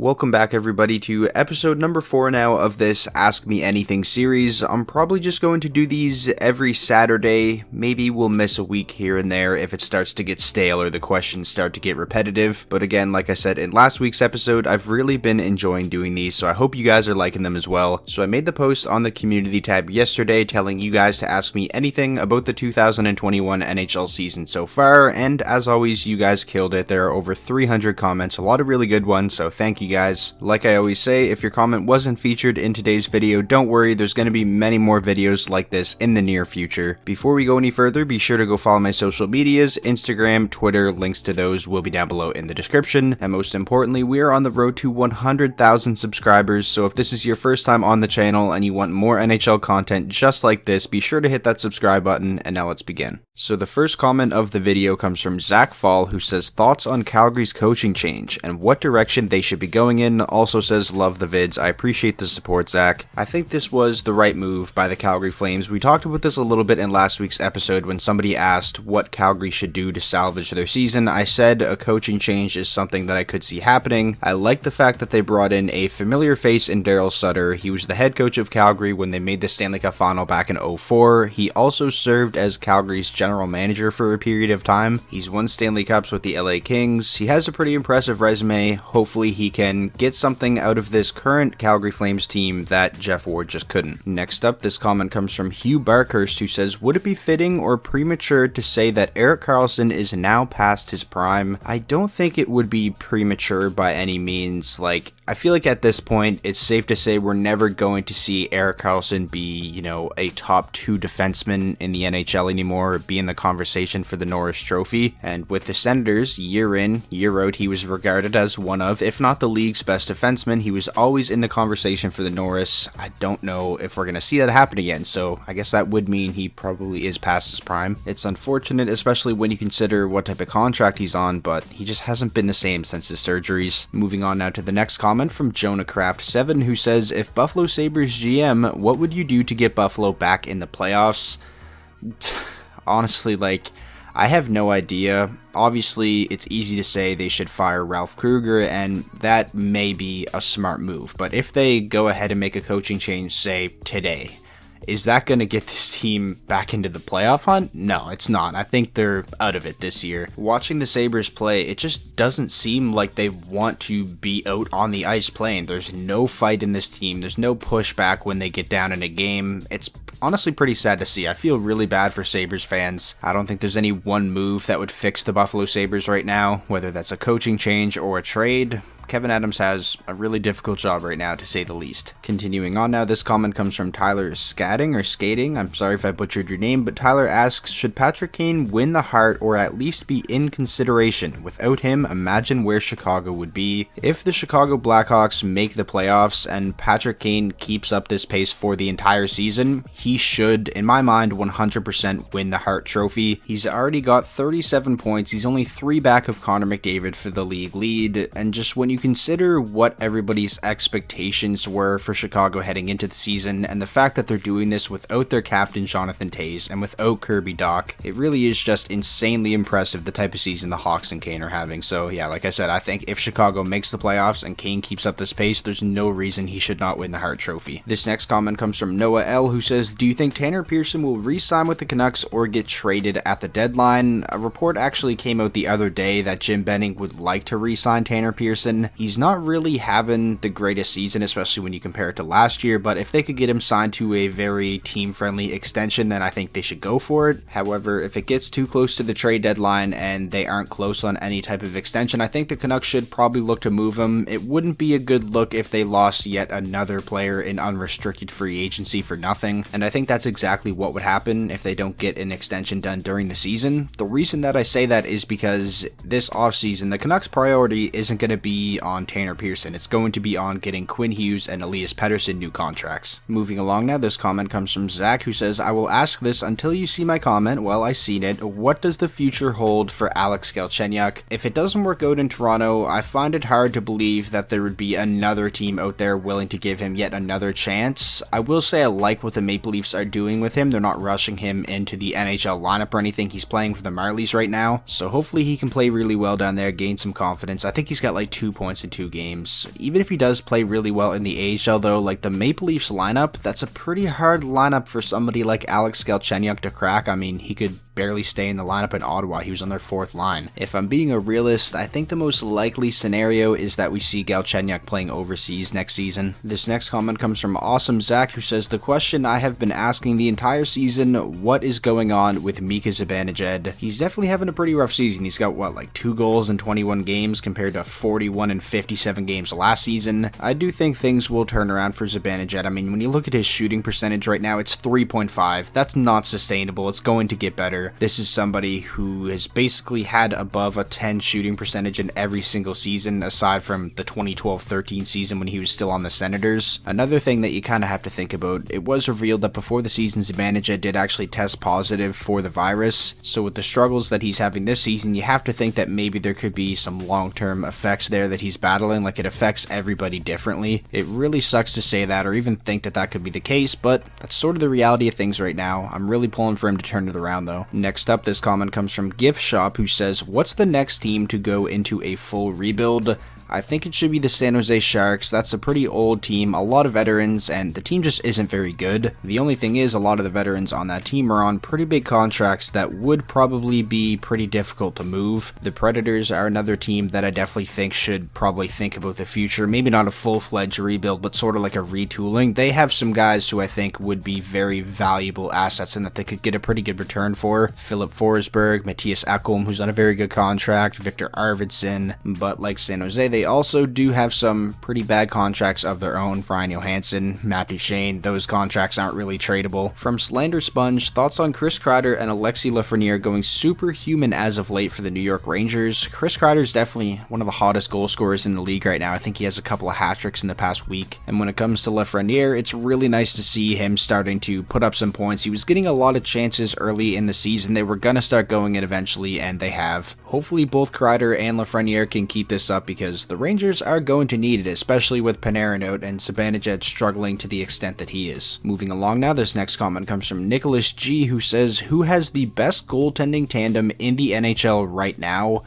Welcome back everybody to episode number 4 now of this Ask Me Anything series. I'm probably just going to do these every Saturday. Maybe we'll miss a week here and there if it starts to get stale or the questions start to get repetitive. But again, like I said in last week's episode, I've really been enjoying doing these, so I hope you guys are liking them as well. So I made the post on the community tab yesterday telling you guys to ask me anything about the 2021 NHL season so far, and as always, you guys killed it. There are over 300 comments, a lot of really good ones, so thank you guys. Like I always say, if your comment wasn't featured in today's video, don't worry, there's going to be many more videos like this in the near future. Before we go any further, be sure to go follow my social medias, Instagram, Twitter, links to those will be down below in the description, and most importantly, we are on the road to 100,000 subscribers, so if this is your first time on the channel and you want more NHL content just like this, be sure to hit that subscribe button, and now let's begin. So the first comment of the video comes from Fahl, who says, thoughts on Calgary's coaching change and what direction they should be going in. Also says, love the vids. I appreciate the support, Zach. I think this was the right move by the Calgary Flames. We talked about this a little bit in last week's episode when somebody asked what Calgary should do to salvage their season. I said a coaching change is something that I could see happening. I like the fact that they brought in a familiar face in Daryl Sutter. He was the head coach of Calgary when they made the Stanley Cup final back in 2004. He also served as Calgary's general manager for a period of time. He's won Stanley Cups with the LA Kings. He has a pretty impressive resume. Hopefully he can get something out of this current Calgary Flames team that Jeff Ward just couldn't. Next up, this comment comes from Hugh Barkhurst, who says, would it be fitting or premature to say that Erik Karlsson is now past his prime? I don't think it would be premature by any means. I feel like at this point, it's safe to say we're never going to see Erik Karlsson be, a top 2 defenseman in the NHL anymore, be in the conversation for the Norris Trophy. And with the Senators, year in, year out, he was regarded as one of, if not the league's best defenseman. He was always in the conversation for the Norris. I don't know if we're going to see that happen again, so I guess that would mean he probably is past his prime. It's unfortunate, especially when you consider what type of contract he's on, but he just hasn't been the same since his surgeries. Moving on now to the next comment from Jonah Craft 7, who says, if Buffalo Sabres GM, what would you do to get Buffalo back in the playoffs? Honestly, I have no idea. Obviously, it's easy to say they should fire Ralph Krueger, and that may be a smart move. But if they go ahead and make a coaching change, say, today, is that going to get this team back into the playoff hunt? No, it's not. I think they're out of it this year. Watching the Sabres play, it just doesn't seem like they want to be out on the ice playing. There's no fight in this team. There's no pushback when they get down in a game. It's honestly pretty sad to see. I feel really bad for Sabres fans. I don't think there's any one move that would fix the Buffalo Sabres right now, whether that's a coaching change or a trade. Kevin Adams has a really difficult job right now, to say the least. Continuing on now, this comment comes from Tyler Skating. I'm sorry if I butchered your name, but Tyler asks, should Patrick Kane win the Hart or at least be in consideration? Without him, imagine where Chicago would be. If the Chicago Blackhawks make the playoffs and Patrick Kane keeps up this pace for the entire season, he should, in my mind, 100% win the Hart Trophy. He's already got 37 points. He's only 3 back of Connor McDavid for the league lead, and just when you consider what everybody's expectations were for Chicago heading into the season, and the fact that they're doing this without their captain Jonathan Toews and without Kirby Dach, it really is just insanely impressive the type of season the Hawks and Kane are having. So yeah, like I said, I think if Chicago makes the playoffs and Kane keeps up this pace, there's no reason he should not win the Hart Trophy. This next comment comes from Noah L, who says, do you think Tanner Pearson will re-sign with the Canucks or get traded at the deadline? A report actually came out the other day that Jim Benning would like to re-sign Tanner Pearson. He's not really having the greatest season, especially when you compare it to last year, but if they could get him signed to a very team-friendly extension, then I think they should go for it. However, if it gets too close to the trade deadline and they aren't close on any type of extension, I think the Canucks should probably look to move him. It wouldn't be a good look if they lost yet another player in unrestricted free agency for nothing, and I think that's exactly what would happen if they don't get an extension done during the season. The reason that I say that is because this offseason, the Canucks' priority isn't going to be on Tanner Pearson. It's going to be on getting Quinn Hughes and Elias Pettersson new contracts. Moving along now, this comment comes from Zach, who says, I will ask this until you see my comment. Well, I seen it. What does the future hold for Alex Galchenyuk? If it doesn't work out in Toronto, I find it hard to believe that there would be another team out there willing to give him yet another chance. I will say I like what the Maple Leafs are doing with him. They're not rushing him into the NHL lineup or anything. He's playing for the Marlies right now, so hopefully he can play really well down there, gain some confidence. I think he's got like 2 points in 2 games. Even if he does play really well in the AHL though, like the Maple Leafs lineup, that's a pretty hard lineup for somebody like Alex Galchenyuk to crack. I mean, he could barely stay in the lineup in Ottawa. He was on their 4th line. If I'm being a realist, I think the most likely scenario is that we see Galchenyuk playing overseas next season. This next comment comes from AwesomeZach, who says, the question I have been asking the entire season, what is going on with MIKA ZIBANEJAD? He's definitely having a pretty rough season. He's got, what, like 2 goals in 21 games compared to 41 in 57 games last season. I do think things will turn around for ZIBANEJAD. I mean, when you look at his shooting percentage right now, it's 3.5. That's not sustainable. It's going to get better. This is somebody who has basically had above a 10 shooting percentage in every single season, aside from the 2012-13 season when he was still on the Senators. Another thing that you kind of have to think about, it was revealed that before the season, ZIBANEJAD did actually test positive for the virus. So with the struggles that he's having this season, you have to think that maybe there could be some long-term effects there that he's battling, like it affects everybody differently. It really sucks to say that or even think that that could be the case, but that's sort of the reality of things right now. I'm really pulling for him to turn it around though. Next up, this comment comes from Gift Shop, who says, what's the next team to go into a full rebuild? I think it should be the San Jose Sharks. That's a pretty old team, a lot of veterans, and the team just isn't very good. The only thing is, a lot of the veterans on that team are on pretty big contracts that would probably be pretty difficult to move. The Predators are another team that I definitely think should probably think about the future. Maybe not a full-fledged rebuild, but sort of like a retooling. They have some guys who I think would be very valuable assets and that they could get a pretty good return for. Philip Forsberg, Mattias Ekholm, who's on a very good contract, Victor Arvidsson, but like San Jose, they also do have some pretty bad contracts of their own. Ryan Johansson, Matt Duchene, those contracts aren't really tradable. From Slandersponge, thoughts on Chris Kreider and Alexis Lafreniere going superhuman as of late for the New York Rangers. Chris Kreider is definitely one of the hottest goal scorers in the league right now. I think he has a couple of hat tricks in the past week. And when it comes to Lafreniere, it's really nice to see him starting to put up some points. He was getting a lot of chances early in the season. They were going to start going in eventually, and they have. Hopefully both Kreider and Lafreniere can keep this up because the Rangers are going to need it, especially with Panarin out and Zibanejad struggling to the extent that he is. Moving along now, this next comment comes from Nicholas G, who says, who has the best goaltending tandem in the NHL right now?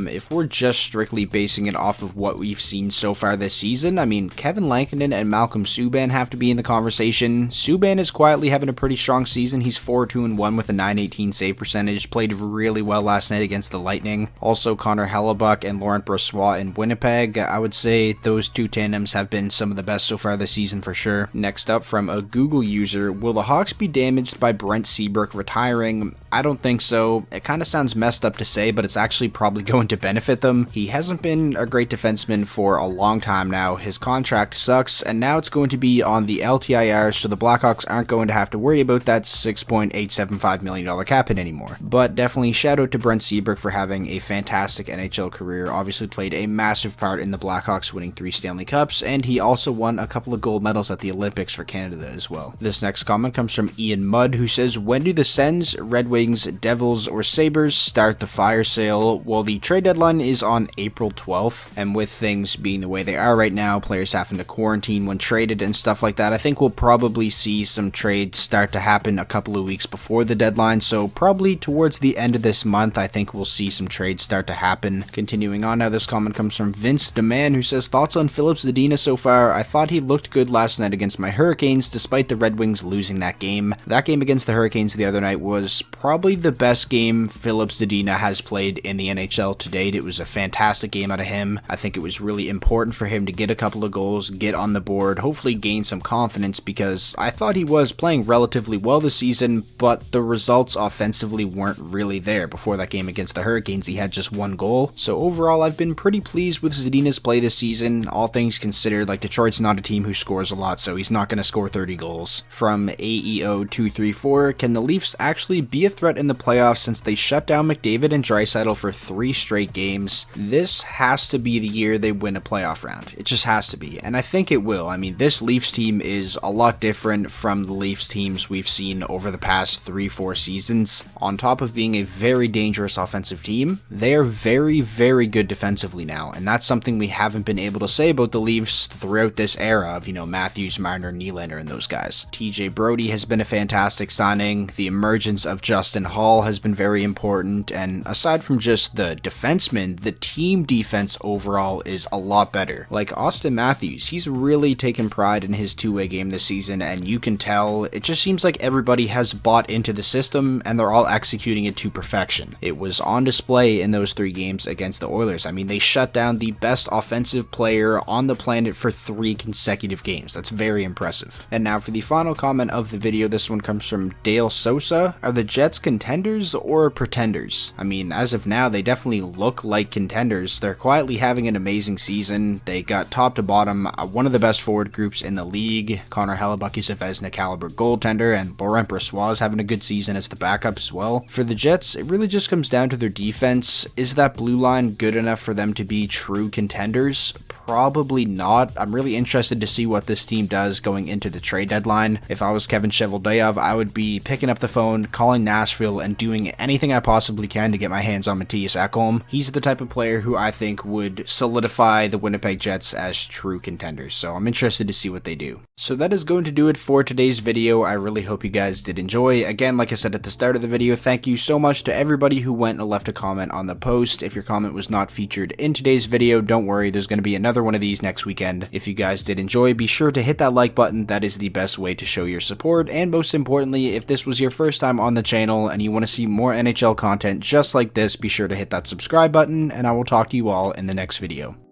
If we're just strictly basing it off of what we've seen so far this season, I mean, Kevin Lankinen and Malcolm Subban have to be in the conversation. Subban is quietly having a pretty strong season. He's 4-2-1 with a .918 save percentage, played really well last night against the Lightning. Also, Connor Hellebuck and Laurent Brossoit in Winnipeg. I would say those two tandems have been some of the best so far this season for sure. Next up, from a Google user, will the Hawks be damaged by Brent Seabrook retiring? I don't think so. It kind of sounds messed up to say, but it's actually probably going to benefit them. He hasn't been a great defenseman for a long time now. His contract sucks, and now it's going to be on the LTIR, so the Blackhawks aren't going to have to worry about that $6.875 million cap hit anymore. But definitely shout out to Brent Seabrook for having a fantastic NHL career. Obviously played a massive part in the Blackhawks winning 3 Stanley Cups, and he also won a couple of gold medals at the Olympics for Canada as well. This next comment comes from Ian Mudd, who says, when do the Sens, Red Wings, Devils, or Sabres start the fire sale? Well, the trade deadline is on April 12th, and with things being the way they are right now, players having to quarantine when traded and stuff like that, I think we'll probably see some trades start to happen a couple of weeks before the deadline, so probably towards the end of this month, I think we'll see some trades start to happen. Continuing on now, this comment comes from Vince DeMann, who says, thoughts on Filip Zadina so far? I thought he looked good last night against my Hurricanes, despite the Red Wings losing that game. That game against the Hurricanes the other night was probably the best game Filip Zadina has played in the NHL to date. It was a fantastic game out of him. I think it was really important for him to get a couple of goals, get on the board, hopefully gain some confidence, because I thought he was playing relatively well this season, but the results offensively weren't really there. Before that game against the Hurricanes, he had just 1 goal. So overall, I've been pretty pleased with Zadina's play this season. All things considered, like, Detroit's not a team who scores a lot, so he's not going to score 30 goals. From AEO234, can the Leafs actually be a threat in the playoffs since they shut down McDavid and Driasital for 3 straight games? This has to be the year they win a playoff round. It just has to be, and I think it will. I mean, this Leafs team is a lot different from the Leafs teams we've seen over the past 3-4 seasons. On top of being a very dangerous offensive team, they are very, very good defensively now, and that's something we haven't been able to say about the Leafs throughout this era of, Matthews, Marner, Nylander, and those guys. TJ Brody has been a fantastic signing. The emergence of Justin Austin Hall has been very important, and aside from just the defensemen, the team defense overall is a lot better. Like Austin Matthews, he's really taken pride in his two-way game this season, and you can tell it just seems like everybody has bought into the system and they're all executing it to perfection. It was on display in those 3 games against the Oilers. I mean, they shut down the best offensive player on the planet for 3 consecutive games. That's very impressive. And now for the final comment of the video, this one comes from Dale Sousa. Are the Jets contenders or pretenders? I mean, as of now, they definitely look like contenders. They're quietly having an amazing season. They got top to bottom one of the best forward groups in the league. Connor Hellebuck is a Vezina caliber goaltender, and Laurent Brossoit is having a good season as the backup as well. For the Jets, it really just comes down to their defense. Is that blue line good enough for them to be true contenders? Probably not. I'm really interested to see what this team does going into the trade deadline. If I was Kevin Cheveldayoff, I would be picking up the phone, calling Nashville, and doing anything I possibly can to get my hands on Mattias Ekholm. He's the type of player who I think would solidify the Winnipeg Jets as true contenders, so I'm interested to see what they do. So that is going to do it for today's video. I really hope you guys did enjoy. Again, like I said at the start of the video, thank you so much to everybody who went and left a comment on the post. If your comment was not featured in today's video, don't worry, there's going to be another one of these next weekend. If you guys did enjoy, be sure to hit that like button. That is the best way to show your support, and most importantly, if this was your first time on the channel and you want to see more NHL content just like this, be sure to hit that subscribe button, and I will talk to you all in the next video.